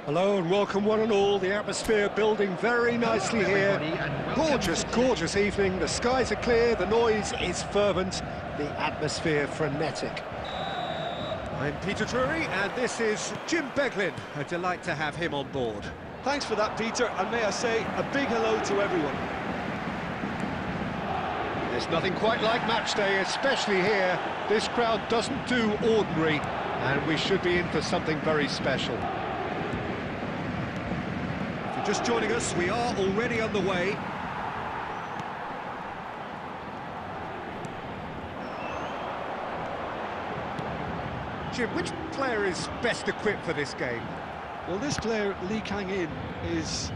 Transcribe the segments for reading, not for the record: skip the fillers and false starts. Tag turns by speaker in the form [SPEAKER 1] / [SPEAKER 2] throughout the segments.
[SPEAKER 1] Hello and welcome one and all. The atmosphere building very nicely here. Gorgeous, gorgeous evening. The skies are clear, the noise is fervent, the atmosphere frenetic. I'm Peter Drury and this is Jim Beglin. A delight to have him on board.
[SPEAKER 2] Thanks for that, Peter, and may I say a big hello to everyone.
[SPEAKER 1] There's nothing quite like match day, especially here. This crowd doesn't do ordinary and we should be in for something very special. Just joining us, we are already on the way. Jim, which player is best equipped for this game?
[SPEAKER 2] Well, this player, Lee Kang-in, is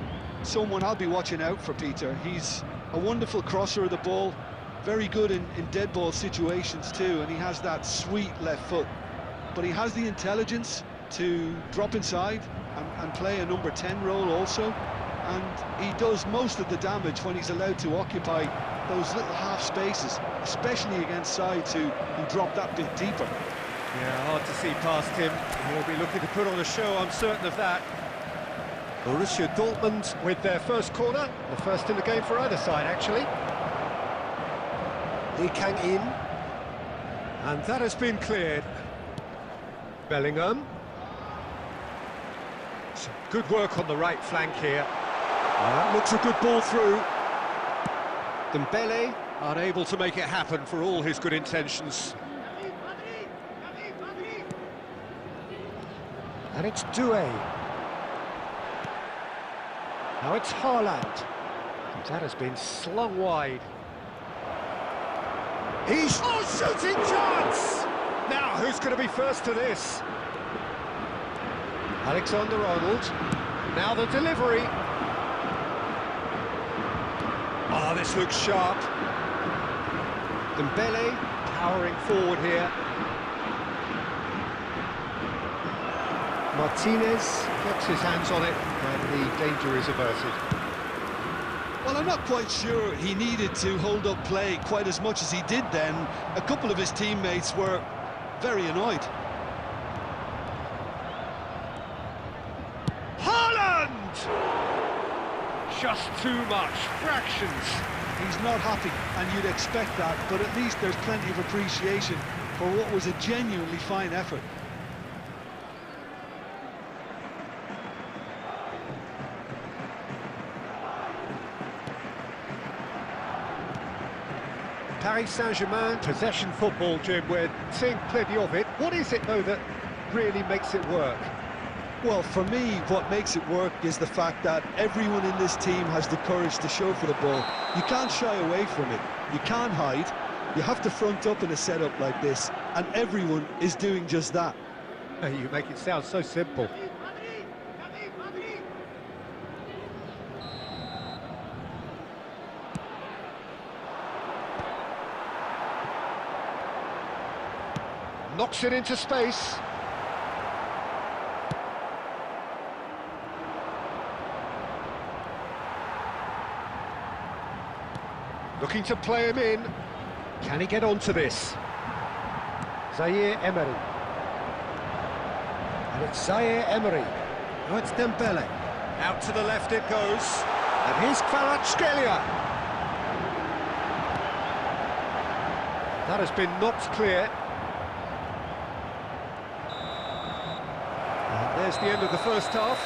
[SPEAKER 2] someone I'll be watching out for, Peter. He's a wonderful crosser of the ball, very good in dead ball situations too, and he has that sweet left foot. But he has the intelligence to drop inside and play a number 10 role also, and he does most of the damage when he's allowed to occupy those little half spaces, especially against sides who drop that bit deeper.
[SPEAKER 1] Yeah, hard to see past him. He'll be looking to put on a show, I'm certain of that. Borussia Dortmund with their first corner, the first in the game for either side actually. Lee Kang-in, and that has been cleared. Bellingham. Some good work on the right flank here. That looks a good ball through. Dembele unable to make it happen for all his good intentions. And it's Doué. Now it's Haaland. That has been slung wide. He's... Oh, shooting chance! Now, who's going to be first to this? Alexander-Arnold. Now the delivery. Oh, this looks sharp. Dembele powering forward here. Martinez gets his hands on it and the danger is averted.
[SPEAKER 2] Well, I'm not quite sure he needed to hold up play quite as much as he did then. A couple of his teammates were very annoyed.
[SPEAKER 1] Haaland! Just too much, fractions.
[SPEAKER 2] He's not happy, and you'd expect that, but at least there's plenty of appreciation for what was a genuinely fine effort.
[SPEAKER 1] Paris Saint-Germain, possession football, Jim, we're seeing plenty of it. What is it, though, that really makes it work?
[SPEAKER 2] Well, for me, what makes it work is the fact that everyone in this team has the courage to show for the ball. You can't shy away from it. You can't hide. You have to front up in a setup like this, and everyone is doing just that.
[SPEAKER 1] You make it sound so simple. Knocks it into space. Looking to play him in. Can he get onto this? Zaire Emery. And it's Zaire Emery. Oh, it's Dembele. Out to the left it goes. And here's Kvaratskhelia. That has been knocked clear. And there's the end of the first half.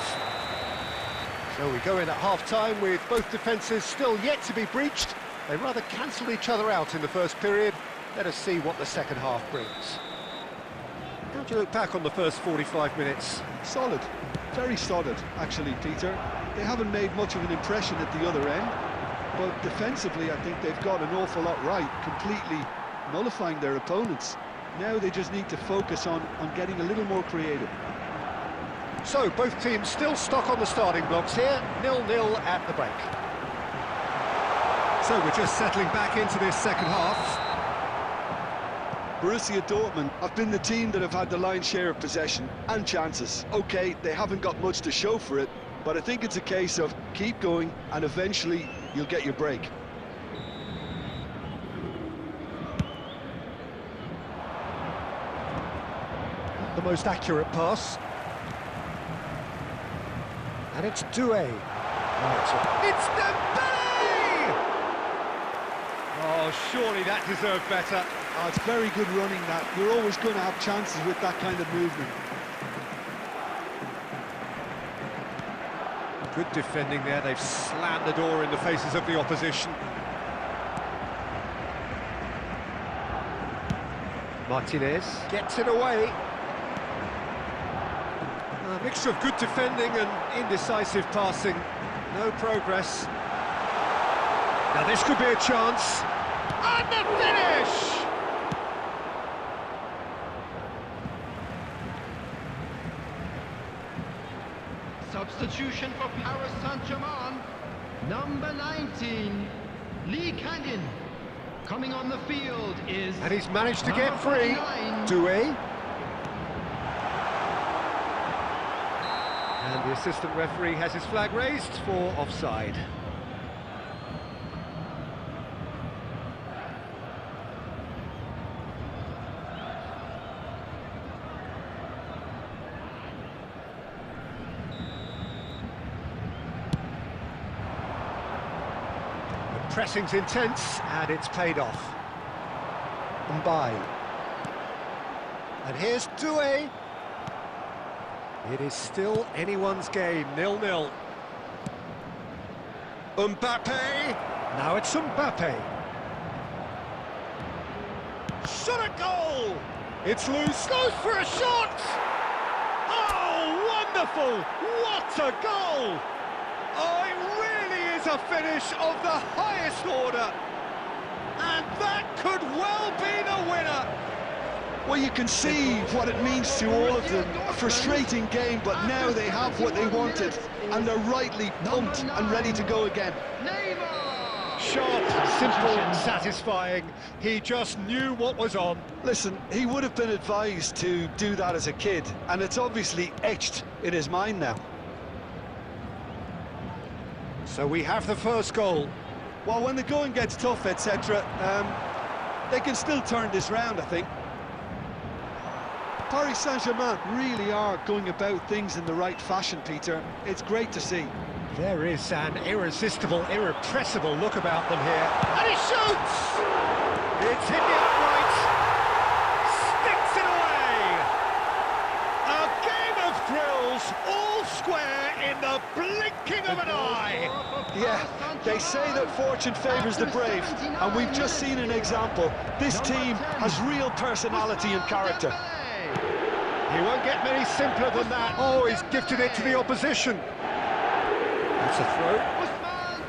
[SPEAKER 1] So we go in at half-time with both defences still yet to be breached. They rather cancelled each other out in the first period. Let us see what the second half brings. How do you look back on the first 45 minutes?
[SPEAKER 2] Solid, very solid, actually, Peter. They haven't made much of an impression at the other end, but defensively I think they've got an awful lot right, completely nullifying their opponents. Now they just need to focus on getting a little more creative.
[SPEAKER 1] So, both teams still stuck on the starting blocks here, 0-0 at the break. So, we're just settling back into this second half.
[SPEAKER 2] Borussia Dortmund have been the team that have had the lion's share of possession and chances. Okay, they haven't got much to show for it, but I think it's a case of keep going and eventually you'll get your break.
[SPEAKER 1] The most accurate pass. And it's Doué. It's Dembele! Oh, surely that deserved better.
[SPEAKER 2] Oh, it's very good running that. You're always going to have chances with that kind of movement.
[SPEAKER 1] Good defending there. They've slammed the door in the faces of the opposition. Martinez gets it away. A mixture of good defending and indecisive passing. No progress. Now this could be a chance. And the finish!
[SPEAKER 3] Substitution for Paris Saint-Germain, number 19, Lee Kangin. Coming on the field is...
[SPEAKER 1] And he's managed to get free. Doué. And the assistant referee has his flag raised for offside. The pressing's intense and it's paid off. Mbaye. And here's Doué. It is still anyone's game, 0-0. Mbappe. Now it's Mbappe. Shot a goal! It's loose, goes for a shot! Oh, wonderful! What a goal! Oh, it really is a finish of the highest order. And that could well be the winner.
[SPEAKER 2] Well, you can see what it means to all of them. A frustrating game, but now they have what they wanted, and they're rightly pumped and ready to go again.
[SPEAKER 1] Sharp, simple, satisfying. He just knew what was on.
[SPEAKER 2] Listen, he would have been advised to do that as a kid, and it's obviously etched in his mind now.
[SPEAKER 1] So we have the first goal.
[SPEAKER 2] Well, when the going gets tough, etc., they can still turn this round, I think. Paris Saint-Germain really are going about things in the right fashion, Peter. It's great to see.
[SPEAKER 1] There is an irresistible, irrepressible look about them here. And he shoots! It's hit the upright. Sticks it away! A game of thrills, all square in the blinking of an eye.
[SPEAKER 2] Yeah, they say that fortune favours the brave, and we've just seen an example. This team has real personality and character.
[SPEAKER 1] He won't get many simpler than that. Oh, he's gifted it to the opposition. That's a throw.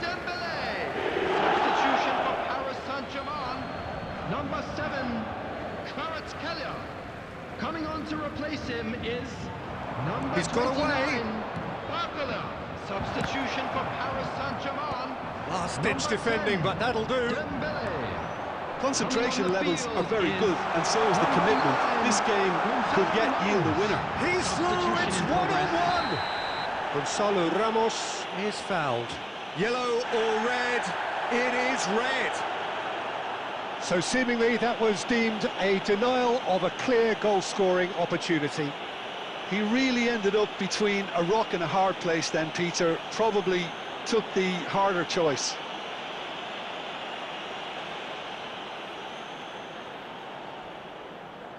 [SPEAKER 3] Dembele. Substitution for Paris Saint-Germain. Number 7, Kvaratskhelia. Coming on to replace him is number 29,
[SPEAKER 1] He's got away.
[SPEAKER 3] Barcola. Substitution for Paris Saint-Germain.
[SPEAKER 1] Last-ditch defending, but that'll do.
[SPEAKER 3] Dembele.
[SPEAKER 2] Concentration levels are very good, and so is the commitment. This game could yet yield a winner.
[SPEAKER 1] He's through, it's 1-on-1. Gonzalo Ramos is fouled. Yellow or red, it is red. So seemingly that was deemed a denial of a clear goal-scoring opportunity.
[SPEAKER 2] He really ended up between a rock and a hard place then, Peter. Probably took the harder choice.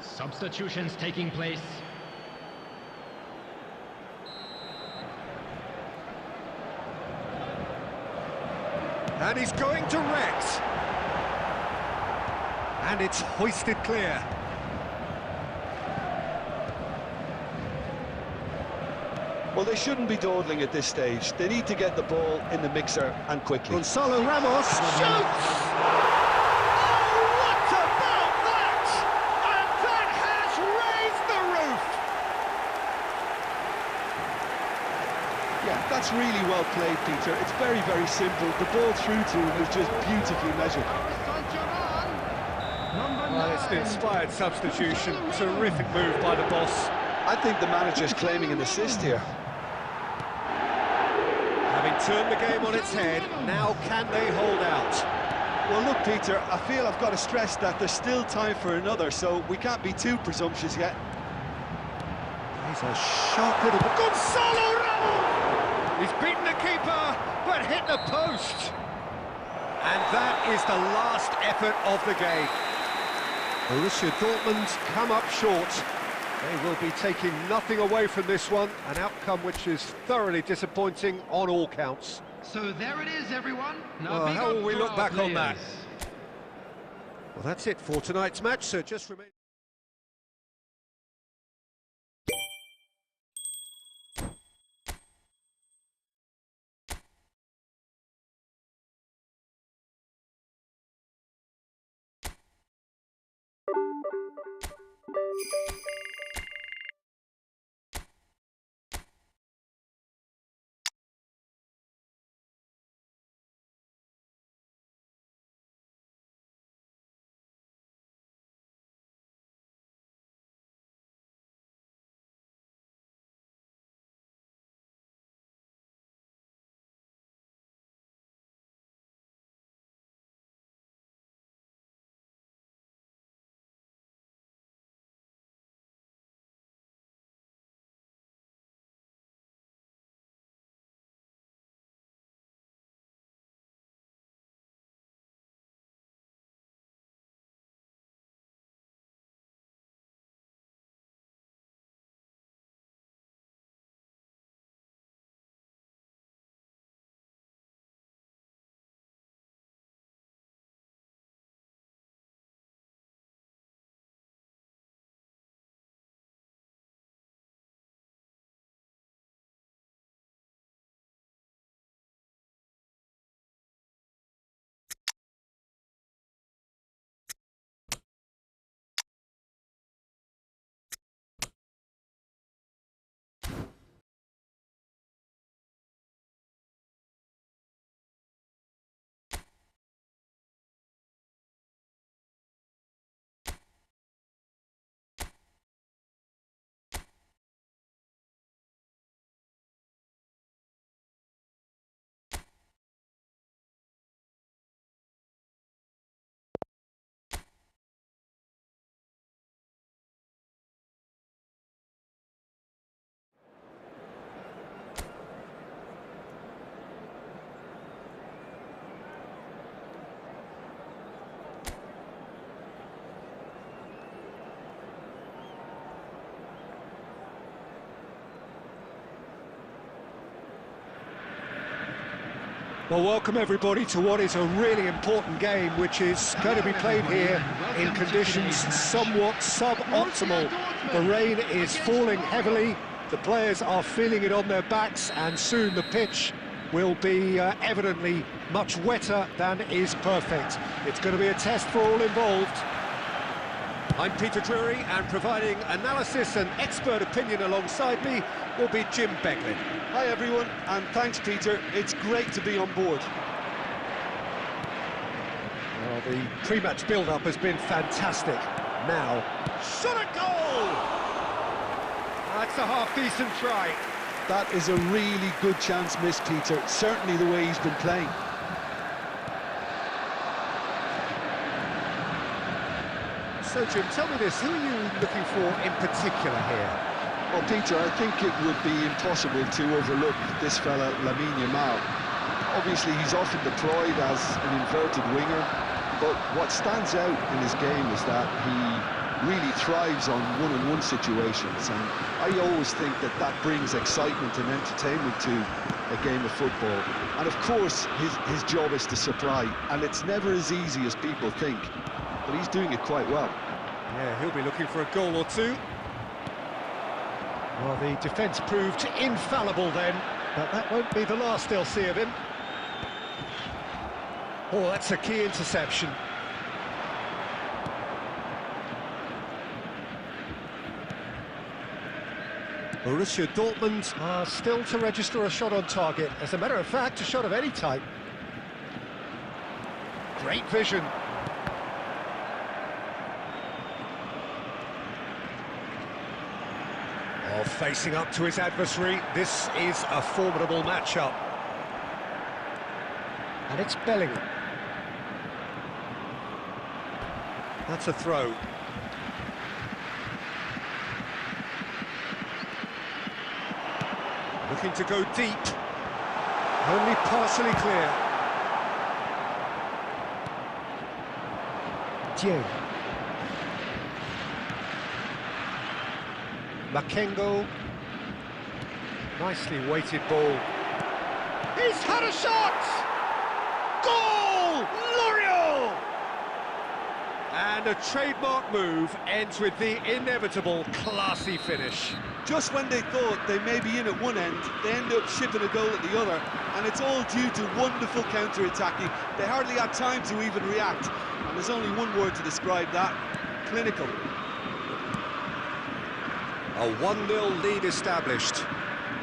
[SPEAKER 3] Substitutions taking place.
[SPEAKER 1] And he's going direct. And it's hoisted clear.
[SPEAKER 2] Well, they shouldn't be dawdling at this stage. They need to get the ball in the mixer and quickly.
[SPEAKER 1] Gonzalo Ramos shoots! Oh, what about that? And
[SPEAKER 2] That's really well played, Peter. It's very, very simple. The ball through to him was just beautifully measured.
[SPEAKER 3] Paris Saint-Germain. Number 9.
[SPEAKER 1] Well, it's an inspired substitution. Terrific move by the boss.
[SPEAKER 2] I think the manager's claiming an assist here.
[SPEAKER 1] Having turned the game on its head, now can they hold out?
[SPEAKER 2] Well, look, Peter, I feel I've got to stress that there's still time for another, so we can't be too presumptuous yet.
[SPEAKER 1] He's a sharp little... Gonzalo Ramos! He's beaten the keeper, but hit the post. And that is the last effort of the game. Borussia Dortmund come up short. They will be taking nothing away from this one, an outcome which is thoroughly disappointing on all counts.
[SPEAKER 3] So there it is, everyone. Now
[SPEAKER 1] Well,
[SPEAKER 3] big
[SPEAKER 1] how
[SPEAKER 3] up
[SPEAKER 1] will we
[SPEAKER 3] to
[SPEAKER 1] look
[SPEAKER 3] our
[SPEAKER 1] back on that?
[SPEAKER 3] players.
[SPEAKER 1] Well, that's it for tonight's match, so just remain... Well, welcome everybody to what is a really important game, which is going to be played here in conditions somewhat suboptimal. The rain is falling heavily, the players are feeling it on their backs, and soon the pitch will be evidently much wetter than is perfect. It's going to be a test for all involved. I'm Peter Drury, and providing analysis and expert opinion alongside me will be Jim Beglin.
[SPEAKER 2] Hi everyone, and thanks Peter, it's great to be on board.
[SPEAKER 1] Well, the pre-match build-up has been fantastic. Now, shot a goal! That's a half-decent try.
[SPEAKER 2] That is a really good chance missed, Peter, certainly the way he's been playing.
[SPEAKER 1] So Jim, tell me this, who are you looking for in particular here?
[SPEAKER 2] Well, Peter, I think it would be impossible to overlook this fella, Lamine Yamal. Obviously, he's often deployed as an inverted winger, but what stands out in his game is that he really thrives on one-on-one situations, and I always think that that brings excitement and entertainment to a game of football. And of course, his job is to supply, and it's never as easy as people think, but he's doing it quite well.
[SPEAKER 1] Yeah, he'll be looking for a goal or two. Well, the defence proved infallible then, but that won't be the last they'll see of him. Oh, that's a key interception. Borussia Dortmund are still to register a shot on target. As a matter of fact, a shot of any type. Great vision. Oh, facing up to his adversary, this is a formidable matchup. And it's Bellingham. That's a throw. Looking to go deep. Only partially clear. Dieng. Makengo. Nicely weighted ball. He's had a shot! Goal! L'Oreal! And a trademark move ends with the inevitable classy finish.
[SPEAKER 2] Just when they thought they may be in at one end, they end up shipping a goal at the other, and it's all due to wonderful counter-attacking. They hardly had time to even react, and there's only one word to describe that: clinical.
[SPEAKER 1] A 1-0 lead established.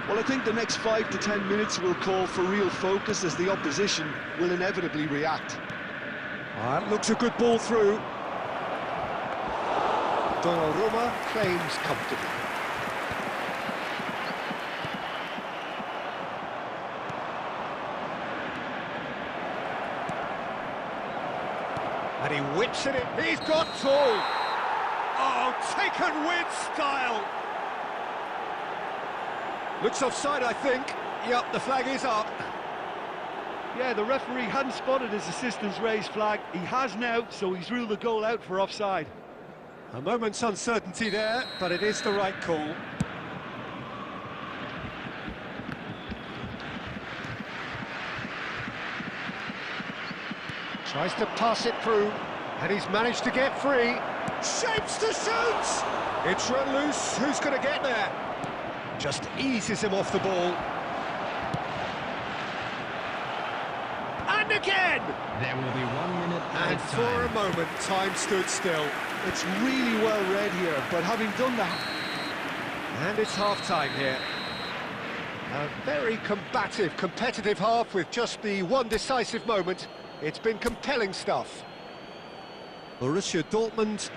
[SPEAKER 2] Well, I think the next 5 to 10 minutes will call for real focus, as the opposition will inevitably react.
[SPEAKER 1] That looks a good ball through. Donnarumma claims comfortably. And he whips it in. He's got two. Oh, taken with style. Looks offside, I think. Yep, the flag is up.
[SPEAKER 2] Yeah, the referee hadn't spotted his assistant's raised flag. He has now, so he's ruled the goal out for offside.
[SPEAKER 1] A moment's uncertainty there, but it is the right call. Tries to pass it through, and he's managed to get free. Shapes to shoot! It's run loose. Who's going to get there? Just eases him off the ball. And again!
[SPEAKER 3] There will be 1 minute
[SPEAKER 1] And
[SPEAKER 3] added
[SPEAKER 1] for a
[SPEAKER 3] time.
[SPEAKER 1] moment, time stood still.
[SPEAKER 2] It's really well read here, but having done that...
[SPEAKER 1] And it's half-time here. A very combative, competitive half with just the one decisive moment. It's been compelling stuff. Borussia Dortmund.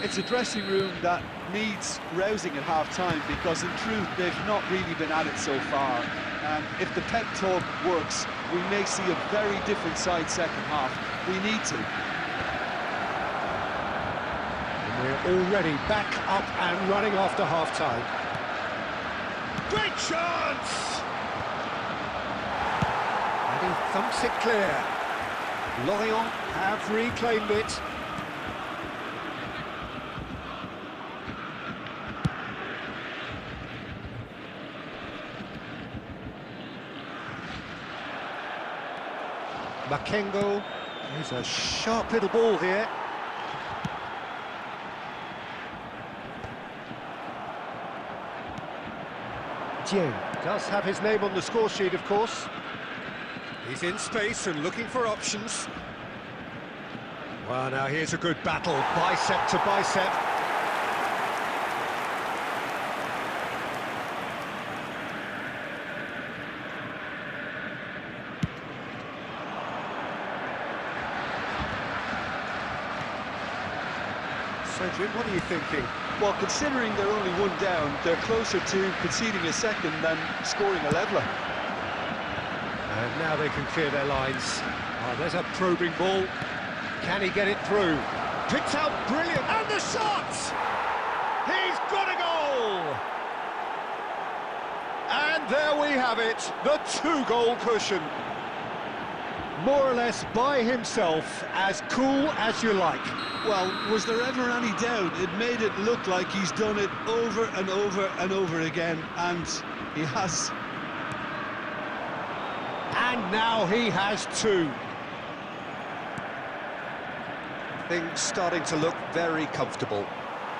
[SPEAKER 2] It's a dressing room that needs rousing at half-time, because in truth they've not really been at it so far. And if the pep talk works, we may see a very different side second half. We need to.
[SPEAKER 1] And we're already back up and running after half-time. Great chance! And he thumps it clear. Lorient have reclaimed it. Makengo, there's a sharp little ball here. Dieng does have his name on the score sheet, of course. He's in space and looking for options. Well, now here's a good battle, bicep to bicep. Cedric, what are you thinking?
[SPEAKER 2] Well, considering they're only one down, they're closer to conceding a second than scoring a leveller.
[SPEAKER 1] And now they can clear their lines. Oh, there's a probing ball. Can he get it through? Picked out brilliant, and the shot! He's got a goal! And there we have it, the two-goal cushion. More or less by himself, as cool as you like.
[SPEAKER 2] Well, was there ever any doubt? It made it look like he's done it over and over and over again, and he has.
[SPEAKER 1] And now he has two. Things starting to look very comfortable.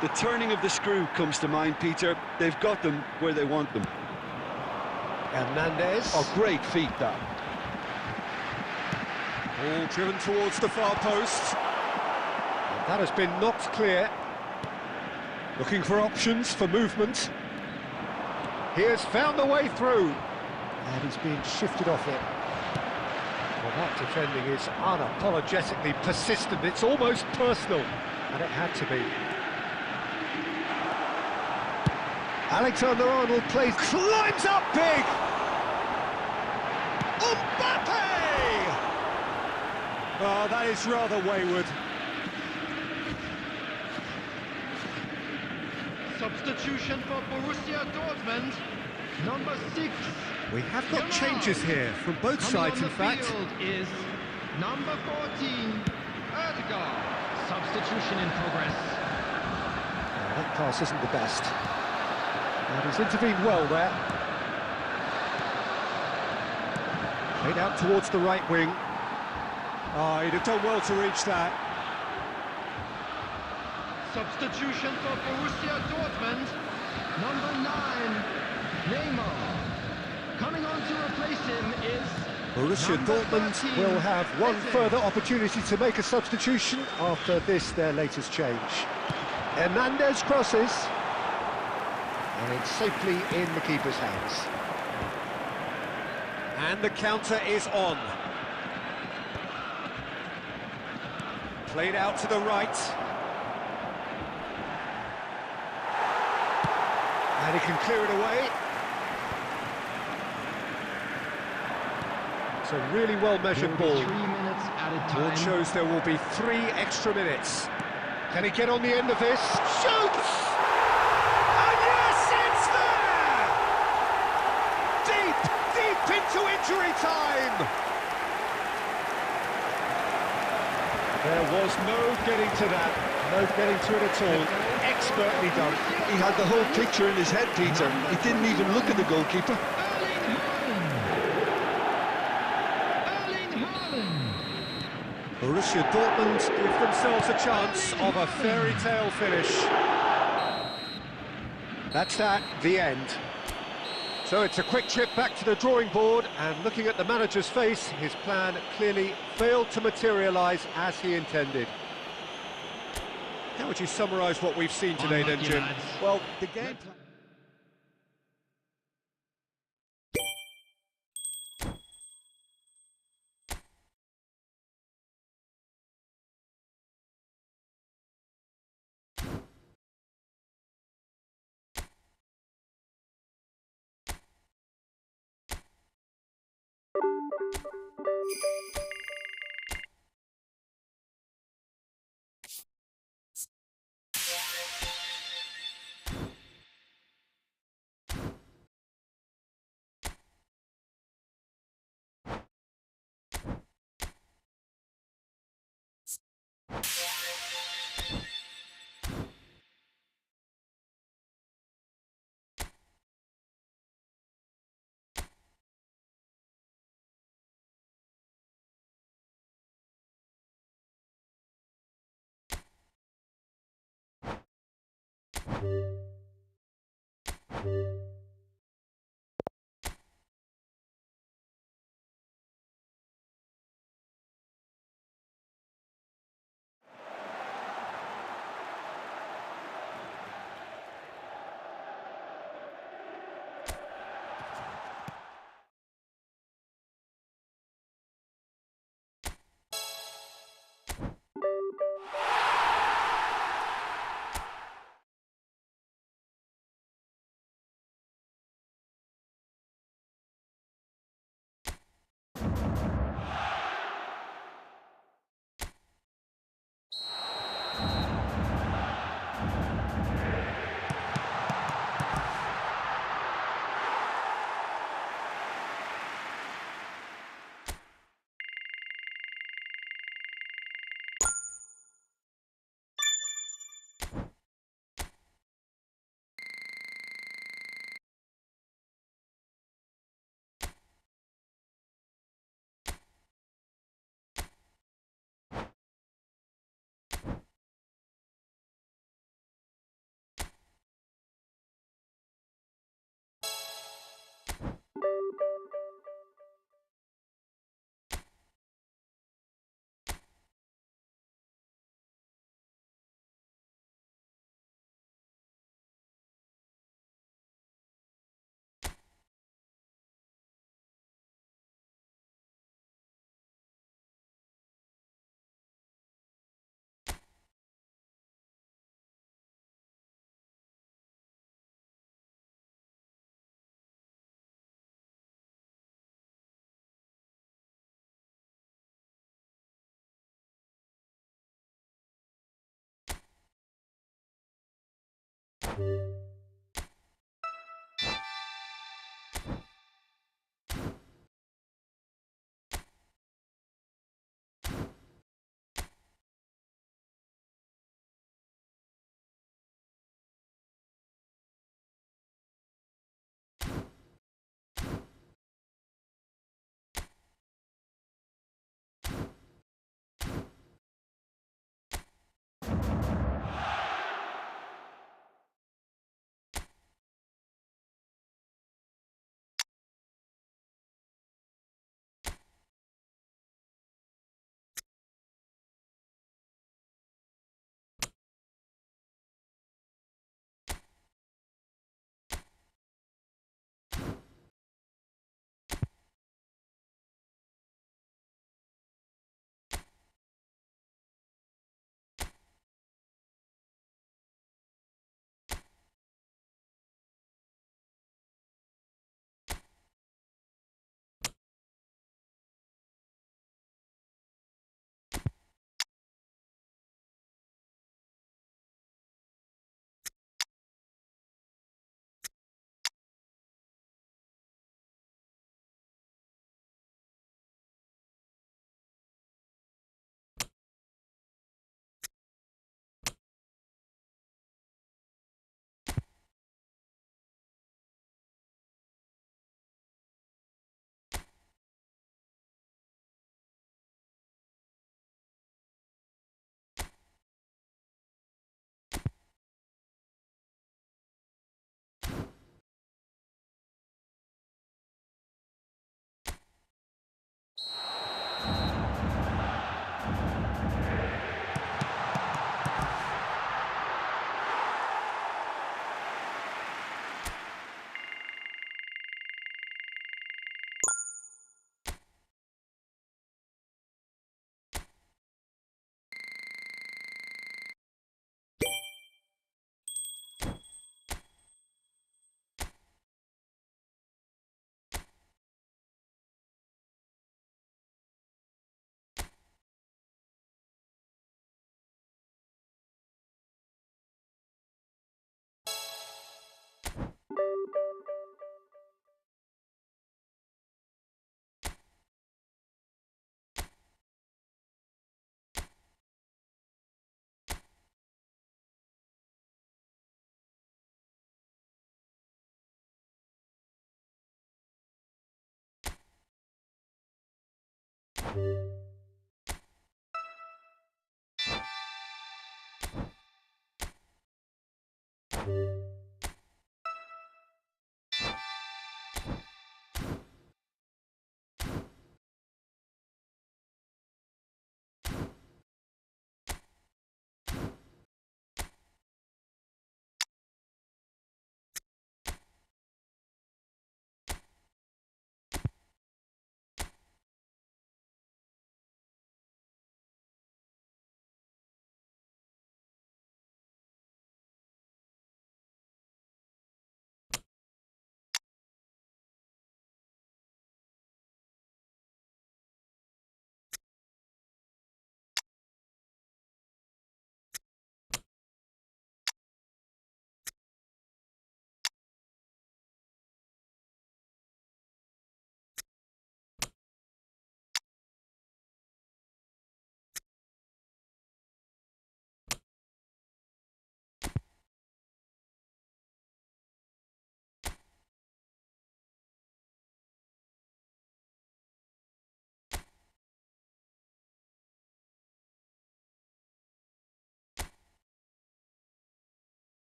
[SPEAKER 2] The turning of the screw comes to mind, Peter. They've got them where they want them.
[SPEAKER 1] Hernandez.
[SPEAKER 2] Oh, great feat, that.
[SPEAKER 1] Ball driven towards the far post. That has been knocked clear. Looking for options for movement. He has found the way through. And he's being shifted off it. Well, that defending is unapologetically persistent. It's almost personal. And it had to be. Alexander-Arnold plays, climbs up big! Mbappe! Oh, that is rather wayward.
[SPEAKER 3] Substitution for Borussia Dortmund. Number 6.
[SPEAKER 1] We have got changes here from both sides, in fact.
[SPEAKER 3] Field is number 14, Erdegaard. Substitution in progress.
[SPEAKER 1] That pass isn't the best. And he's intervened well there. Played out towards the right wing. Oh, he'd have done well to reach that.
[SPEAKER 3] Substitution for Borussia Dortmund. Number 9, Neymar. Coming on to replace him is
[SPEAKER 1] Borussia Dortmund
[SPEAKER 3] 13,
[SPEAKER 1] will have one
[SPEAKER 3] Messi.
[SPEAKER 1] further opportunity to make a substitution after this, their latest change. Hernandez crosses. And it's safely in the keeper's hands. And the counter is on. Played out to the right. And he can clear it away. It's a really well-measured ball.
[SPEAKER 3] 3 minutes added time.
[SPEAKER 1] Board shows there will be 3 extra minutes. Can he get on the end of this? Shoots! And yes, it's there! Deep into injury time! There was no getting to that, no getting to it at all. Expertly done.
[SPEAKER 2] He had the whole picture in his head, Peter. He didn't even look at the goalkeeper.
[SPEAKER 3] Erling Haaland.
[SPEAKER 1] Borussia Dortmund give themselves a chance of a fairy tale finish. That's that, the end. So it's a quick trip back to the drawing board, and looking at the manager's face, his plan clearly failed to materialise as he intended. How would you summarise what we've seen today then, Jim?
[SPEAKER 2] Well, the game plan...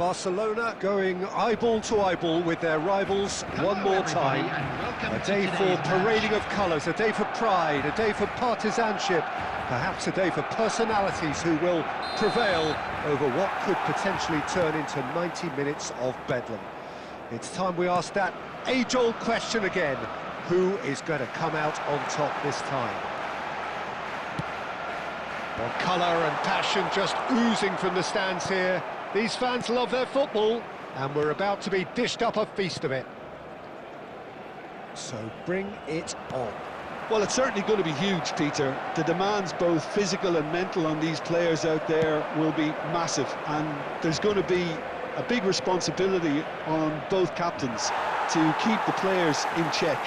[SPEAKER 1] Barcelona going eyeball to eyeball with their rivals one more time. A day for parading of colours, a day for pride, a day for partisanship, perhaps a day for personalities who will prevail over what could potentially turn into 90 minutes of bedlam. It's time we ask that age-old question again: who is going to come out on top this time? Well, colour and passion just oozing from the stands here. These fans love their football, and we're about to be dished up a feast of it. So bring it on.
[SPEAKER 2] Well, it's certainly going to be huge, Peter. The demands, both physical and mental, on these players out there will be massive, and there's going to be a big responsibility on both captains to keep the players in check.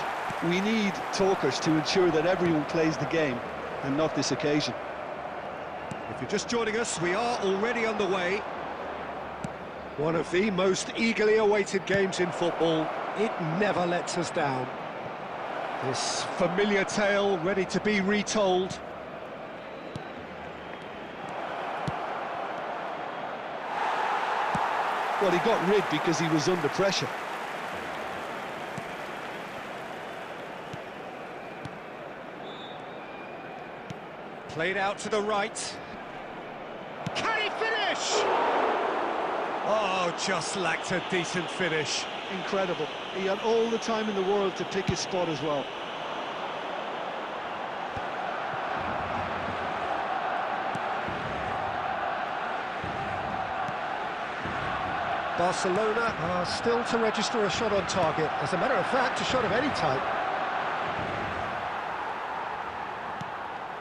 [SPEAKER 2] We need talkers to ensure that everyone plays the game, and not this occasion.
[SPEAKER 1] If you're just joining us, we are already underway. One of the most eagerly awaited games in football. It never lets us down. This familiar tale ready to be retold.
[SPEAKER 2] Well, he got rid because he was under pressure.
[SPEAKER 1] Played out to the right. Can he finish? Oh, just lacked a decent finish.
[SPEAKER 2] Incredible. He had all the time in the world to pick his spot as well.
[SPEAKER 1] Barcelona are still to register a shot on target. As a matter of fact, a shot of any type.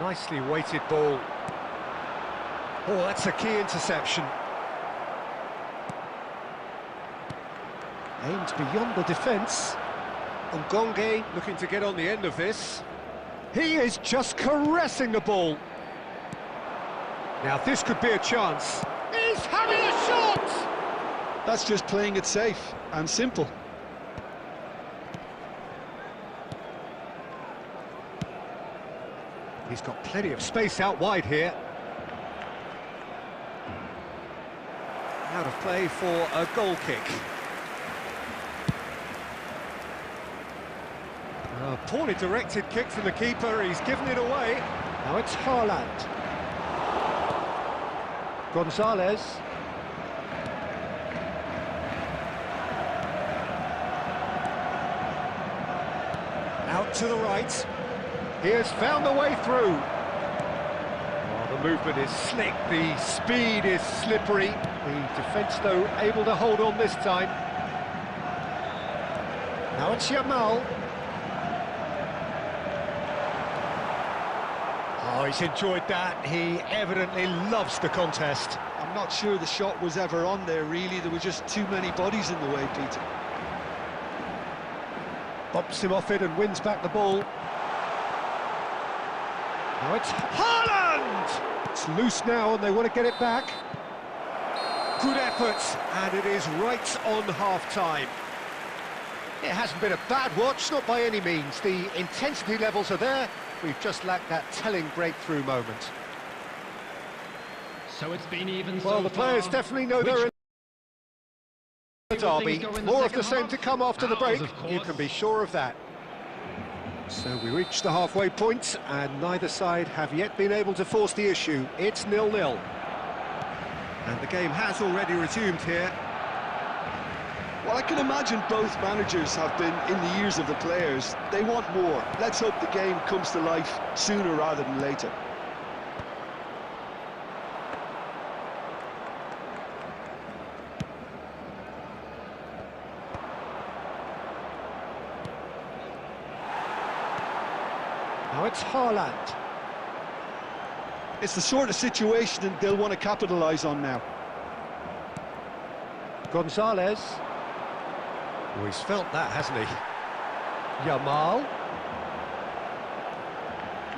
[SPEAKER 1] Nicely weighted ball. Oh, that's a key interception. Aimed beyond the defence. Ngonge looking to get on the end of this. He is just caressing the ball. Now this could be a chance. He's having a shot!
[SPEAKER 2] That's just playing it safe and simple.
[SPEAKER 1] He's got plenty of space out wide here. Out of play for a goal kick. A poorly directed kick from the keeper, he's given it away. Now it's Haaland. Gonzalez. Out to the right. He has found a way through. Oh, the movement is slick, the speed is slippery. The defence, though, able to hold on this time. Now it's Yamal. Oh, he's enjoyed that. He evidently loves the contest.
[SPEAKER 2] I'm not sure the shot was ever on there, really. There were just too many bodies in the way, Peter.
[SPEAKER 1] Bumps him off it and wins back the ball. Now it's Haaland! It's loose now and they want to get it back. Good effort, and it is right on half-time. It hasn't been a bad watch, not by any means. The intensity levels are there. We've just lacked that telling breakthrough moment.
[SPEAKER 3] So it's been even so
[SPEAKER 1] Well, the players
[SPEAKER 3] far.
[SPEAKER 1] definitely know they're in the derby. More of the same to come after the break. You can be sure of that. So we reach the halfway point, and neither side have yet been able to force the issue. It's 0-0. And the game has already resumed here.
[SPEAKER 2] Well, I can imagine both managers have been in the ears of the players. They want more. Let's hope the game comes to life sooner rather than later.
[SPEAKER 1] Now it's Haaland.
[SPEAKER 2] It's the sort of situation that they'll want to capitalise on now.
[SPEAKER 1] Gonzalez. Oh, he's felt that, hasn't he? Yamal.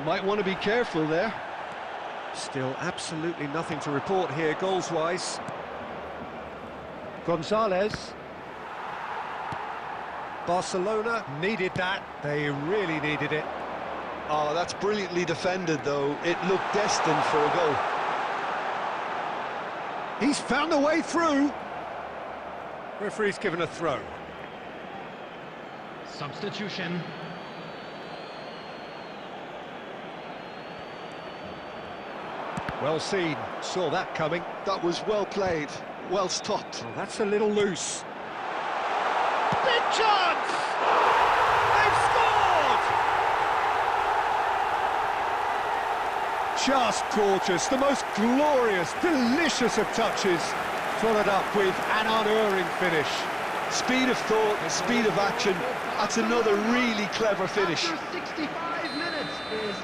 [SPEAKER 2] Might want to be careful there.
[SPEAKER 1] Still absolutely nothing to report here, goals-wise. Gonzalez. Barcelona needed that. They really needed it.
[SPEAKER 2] Oh, that's brilliantly defended, though. It looked destined for a goal.
[SPEAKER 1] He's found a way through. Referee's given a throw.
[SPEAKER 3] Substitution.
[SPEAKER 1] Well seen, saw that coming.
[SPEAKER 2] That was well played, well stopped.
[SPEAKER 1] Oh, that's a little loose. Big chance! They've scored! Just gorgeous, the most glorious, delicious of touches, followed up with an unerring finish.
[SPEAKER 2] Speed of thought, speed of action. That's another really clever finish.
[SPEAKER 3] After 65 minutes is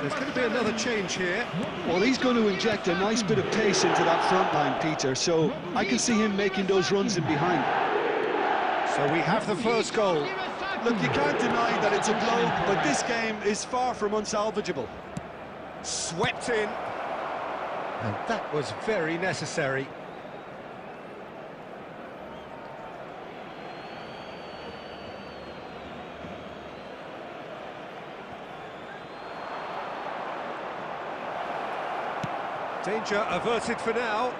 [SPEAKER 1] There's going to be another change here.
[SPEAKER 2] Well, he's going to inject a nice bit of pace into that front line, Peter, so I can see him making those runs in behind.
[SPEAKER 1] So we have the first goal.
[SPEAKER 2] Look, you can't deny that it's a blow, but this game is far from unsalvageable.
[SPEAKER 1] Swept in. And that was very necessary. Danger averted for now.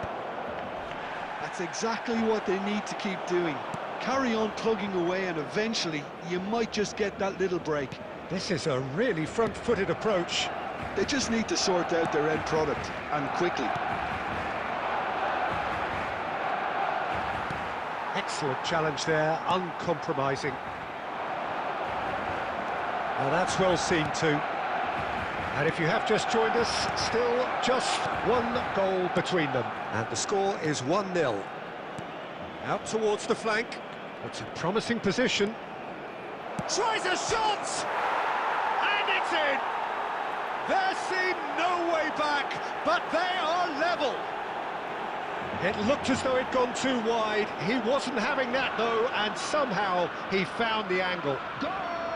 [SPEAKER 2] That's exactly what they need to keep doing. Carry on plugging away and eventually you might just get that little break.
[SPEAKER 1] This is a really front-footed approach.
[SPEAKER 2] They just need to sort out their end product, and quickly.
[SPEAKER 1] Excellent challenge there, uncompromising. Well, that's well seen too. And if you have just joined us, still just one goal between them. And the score is 1-0. Out towards the flank. It's a promising position. Tries a shot! And it's in! There seemed no way back, but they are level. It looked as though it'd gone too wide. He wasn't having that though, and somehow he found the angle.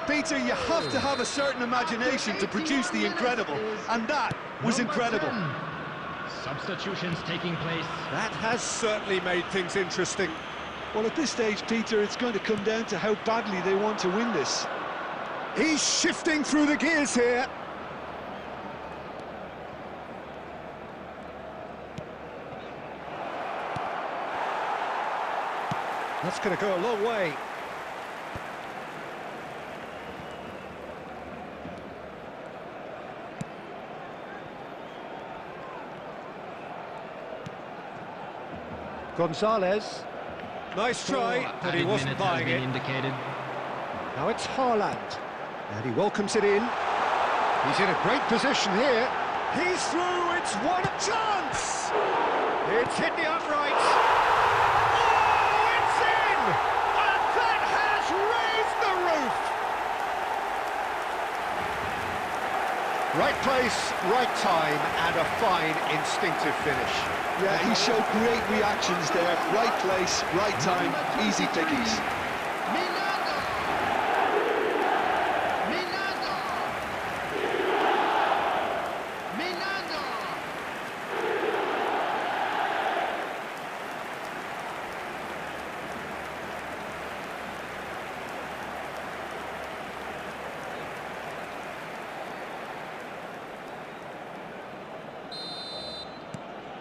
[SPEAKER 2] Peter, you have to have a certain imagination to produce the incredible, and that was incredible.
[SPEAKER 3] Substitutions taking place.
[SPEAKER 1] That has certainly made things interesting.
[SPEAKER 2] Well, at this stage, Peter, it's going to come down to how badly they want to win this.
[SPEAKER 1] He's shifting through the gears here. That's going to go a long way. Gonzalez. Nice try, but he wasn't buying it.
[SPEAKER 3] Indicated.
[SPEAKER 1] Now it's Haaland, and he welcomes it in. He's in a great position here. He's through, it's one chance! It's hit the upright. Oh, it's in! And that has raised the roof! Right place, right time, and a fine instinctive finish.
[SPEAKER 2] Yeah, he showed great reactions there. Right place, right time, easy pickings.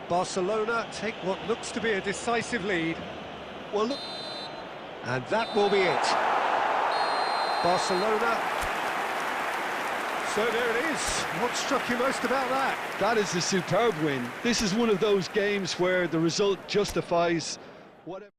[SPEAKER 1] Barcelona take what looks to be a decisive lead.
[SPEAKER 2] Well, look.
[SPEAKER 1] And that will be it. Barcelona. So there it is. What struck you most about that?
[SPEAKER 2] That is a superb win. This is one of those games where the result justifies whatever.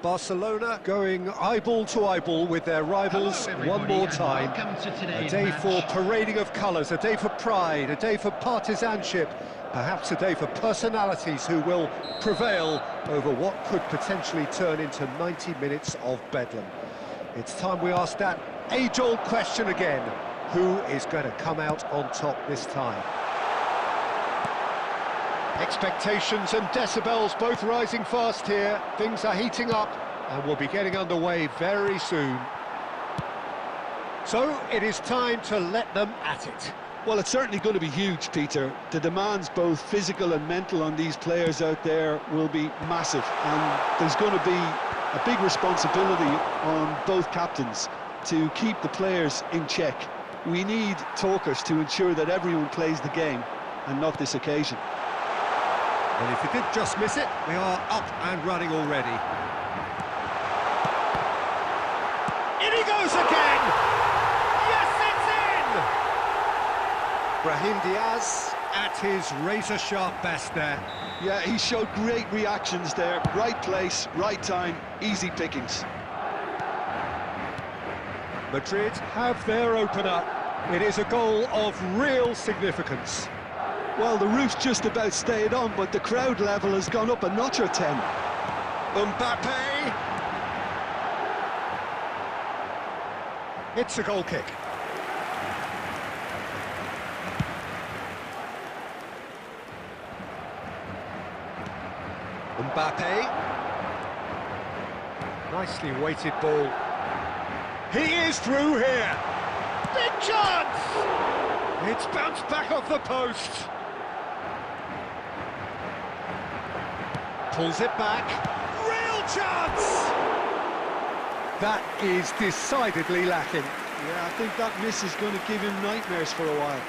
[SPEAKER 1] Barcelona going eyeball to eyeball with their rivals one more time. A day for parading of colours, a day for pride, a day for partisanship, perhaps a day for personalities who will prevail over what could potentially turn into 90 minutes of bedlam. It's time we ask that age-old question again: who is going to come out on top this time? Expectations and decibels both rising fast here. Things are heating up and we'll be getting underway very soon. So it is time to let them at it.
[SPEAKER 2] Well, it's certainly going to be huge, Peter. The demands, both physical and mental, on these players out there will be massive, and there's going to be a big responsibility on both captains to keep the players in check. We need talkers to ensure that everyone plays the game, and not this occasion.
[SPEAKER 1] Well, if you did just miss it, we are up and running already. In he goes again! Yes, it's in! Brahim Diaz at his razor-sharp best there.
[SPEAKER 2] Yeah, he showed great reactions there. Right place, right time, easy pickings.
[SPEAKER 1] Madrid have their opener. It is a goal of real significance.
[SPEAKER 2] Well, the roof's just about stayed on, but the crowd level has gone up a notch or 10.
[SPEAKER 1] Mbappe! It's a goal kick. Mbappe. Nicely weighted ball. He is through here. Big chance! It's bounced back off the post. Pulls it back. Real chance! That is decidedly lacking.
[SPEAKER 2] Yeah, I think that miss is going to give him nightmares for a while.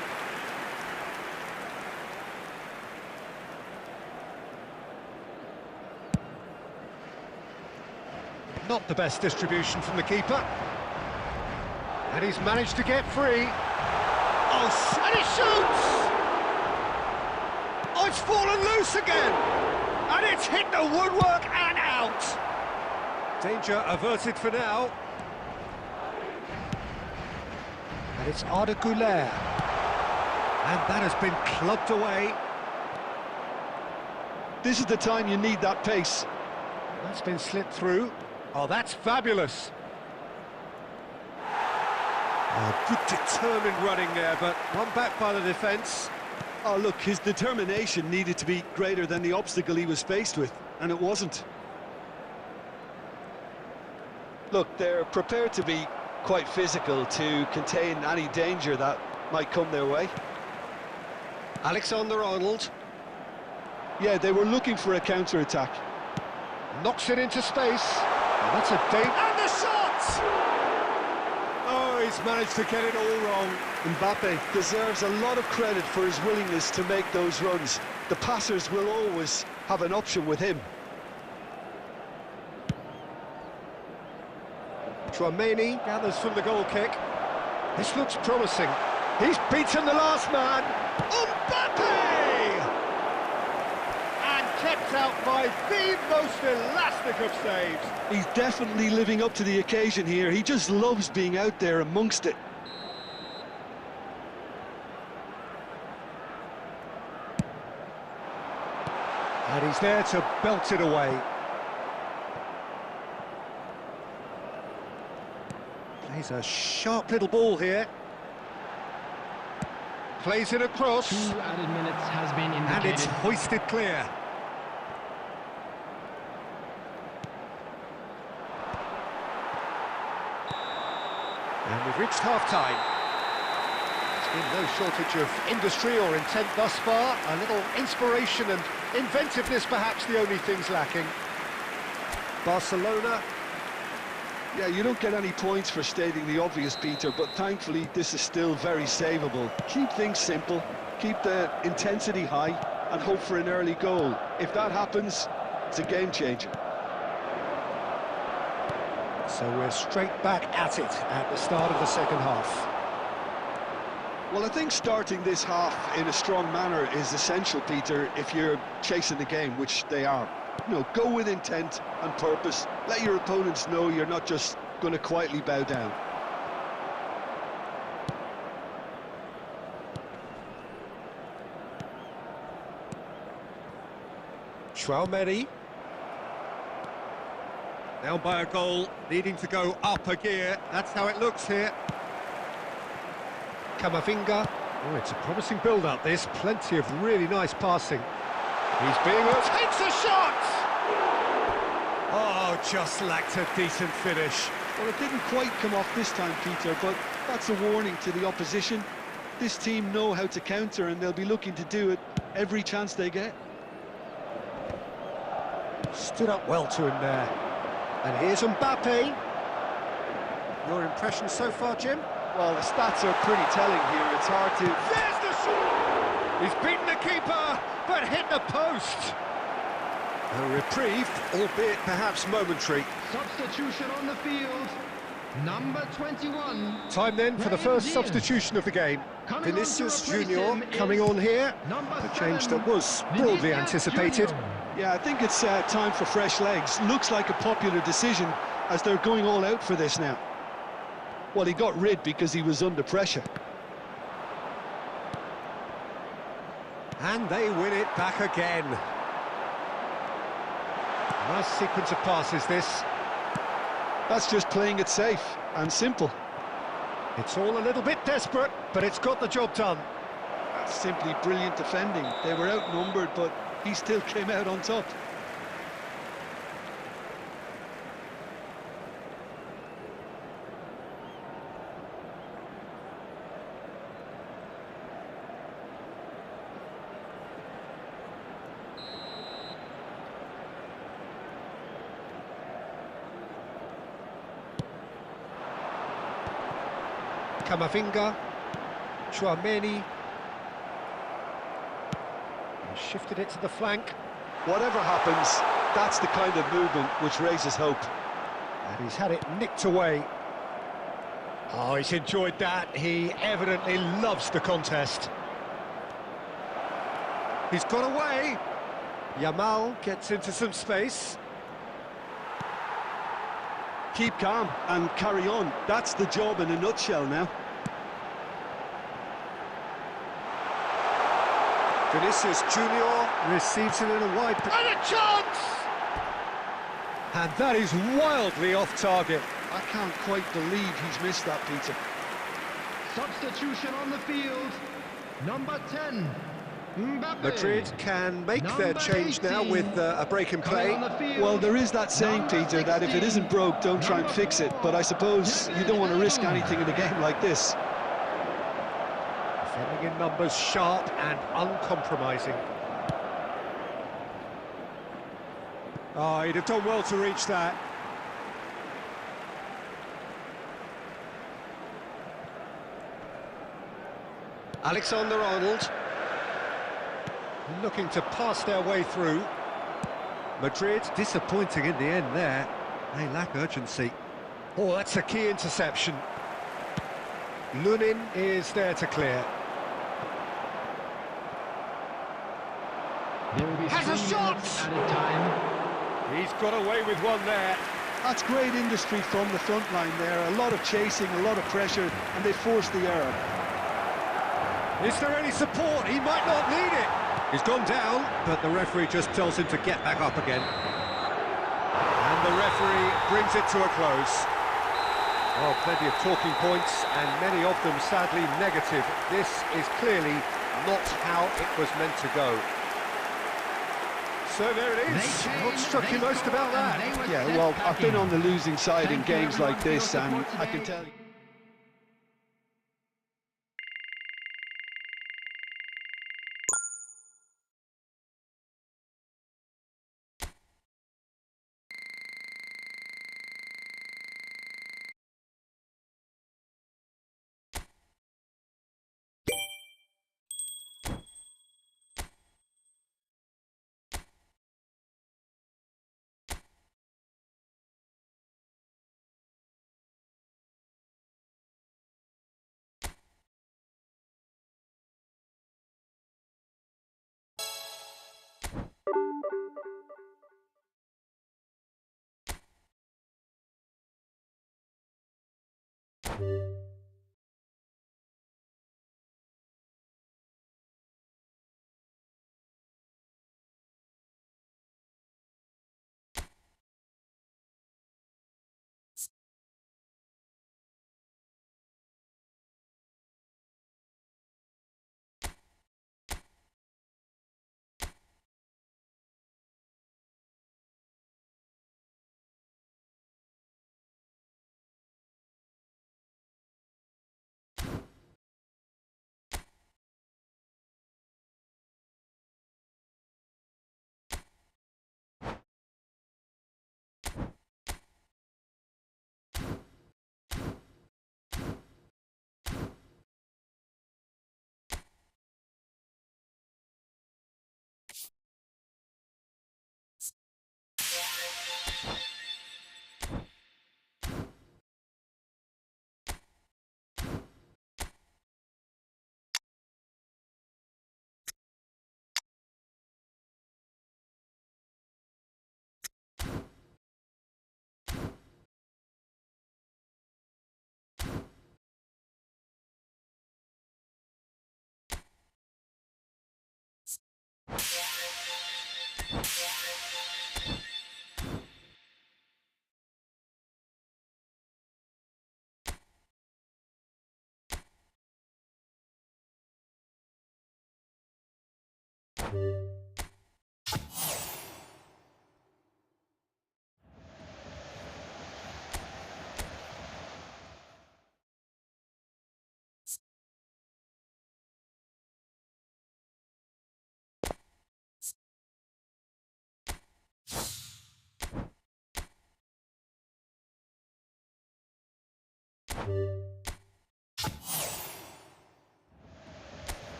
[SPEAKER 1] Not the best distribution from the keeper. And he's managed to get free. Oh, and he shoots! Oh, it's fallen loose again! And it's hit the woodwork and out! Danger averted for now. And it's Arda Güler. And that has been clubbed away.
[SPEAKER 2] This is the time you need that pace.
[SPEAKER 1] That's been slipped through. Oh, that's fabulous. Oh, good determined running there, but run back by the defence.
[SPEAKER 2] Oh, look, his determination needed to be greater than the obstacle he was faced with, and it wasn't. Look, they're prepared to be quite physical to contain any danger that might come their way.
[SPEAKER 1] Alexander-Arnold.
[SPEAKER 2] Yeah, they were looking for a counter-attack.
[SPEAKER 1] Knocks it into space. And that's a date. And the shot! Oh, he's managed to get it all wrong.
[SPEAKER 2] Mbappe deserves a lot of credit for his willingness to make those runs. The passers will always have an option with him.
[SPEAKER 1] Tchouameni gathers from the goal kick. This looks promising. He's beaten the last man. Mbappe! And kept out by the most elastic of saves.
[SPEAKER 2] He's definitely living up to the occasion here. He just loves being out there amongst it.
[SPEAKER 1] And he's there to belt it away. Plays a sharp little ball here. Plays it across.
[SPEAKER 3] 2 added minutes has been
[SPEAKER 1] And it's
[SPEAKER 3] indicated.
[SPEAKER 1] hoisted clear. And we've reached half-time. There's been no shortage of industry or intent thus far. A little inspiration and inventiveness, perhaps the only things lacking. Barcelona.
[SPEAKER 2] Yeah, you don't get any points for stating the obvious, Peter, but thankfully this is still very savable. Keep things simple, keep the intensity high, and hope for an early goal. If that happens, it's a game changer.
[SPEAKER 1] So we're straight back at it at the start of the second half.
[SPEAKER 2] Well, I think starting this half in a strong manner is essential, Peter, if you're chasing the game, which they are. You know, go with intent and purpose. Let your opponents know you're not just going to quietly bow down.
[SPEAKER 1] Tchouameni. Down by a goal, needing to go up a gear. That's how it looks here. Camavinga. Oh, it's a promising build-up, this. Plenty of really nice passing. He's being... takes a shot! Oh, just lacked a decent finish.
[SPEAKER 2] Well, it didn't quite come off this time, Peter, but that's a warning to the opposition. This team know how to counter, and they'll be looking to do it every chance they get.
[SPEAKER 1] Stood up well to him there. And here's Mbappe. Your impression so far, Jim?
[SPEAKER 2] Well, the stats are pretty telling here. It's hard to...
[SPEAKER 1] There's the shot! He's beaten the keeper, but hit the post. A reprieve, albeit perhaps momentary.
[SPEAKER 3] Substitution on the field. Number 21.
[SPEAKER 1] Time then for the first substitution of the game. Vinicius Junior coming on here. A change that was broadly anticipated.
[SPEAKER 2] Yeah, I think it's time for fresh legs. Looks like a popular decision as they're going all out for this now. Well, he got rid because he was under pressure.
[SPEAKER 1] And they win it back again. Nice sequence of passes, this.
[SPEAKER 2] That's just playing it safe and simple.
[SPEAKER 1] It's all a little bit desperate, but it's got the job done.
[SPEAKER 2] That's simply brilliant defending. They were outnumbered, but he still came out on top.
[SPEAKER 1] Camavinga, Chouameni. He shifted it to the flank.
[SPEAKER 2] Whatever happens, that's the kind of movement which raises hope.
[SPEAKER 1] And he's had it nicked away. Oh, he's enjoyed that. He evidently loves the contest. He's got away. Yamal gets into some space.
[SPEAKER 2] Keep calm and carry on. That's the job in a nutshell now.
[SPEAKER 1] Vinicius Junior receives it in a wide... And a chance! And that is wildly off target.
[SPEAKER 2] I can't quite believe he's missed that, Peter.
[SPEAKER 3] Substitution on the field. Number 10, Mbappe.
[SPEAKER 1] Madrid can make their change now with a break in play.
[SPEAKER 2] Well, there is that saying, Peter, that if it isn't broke, don't try and fix it. But I suppose you don't want to risk anything in a game like this.
[SPEAKER 1] Defending in numbers, sharp and uncompromising. Oh, he'd have done well to reach that. Alexander-Arnold. Looking to pass their way through. Madrid disappointing in the end there. They lack urgency. Oh, that's a key interception. Lunin is there to clear.
[SPEAKER 3] There will be
[SPEAKER 1] Has a
[SPEAKER 3] 3
[SPEAKER 1] shot!
[SPEAKER 3] minutes added time.
[SPEAKER 1] He's got away with one there.
[SPEAKER 2] That's great industry from the front line there. A lot of chasing, a lot of pressure, and they forced the error.
[SPEAKER 1] Is there any support? He might not need it. He's gone down, but the referee just tells him to get back up again. And the referee brings it to a close. Oh, plenty of talking points, and many of them sadly negative. This is clearly not how it was meant to go. So there it is. What struck you most about that?
[SPEAKER 2] Yeah, well, I've been on the losing side in games like this, and I can tell you...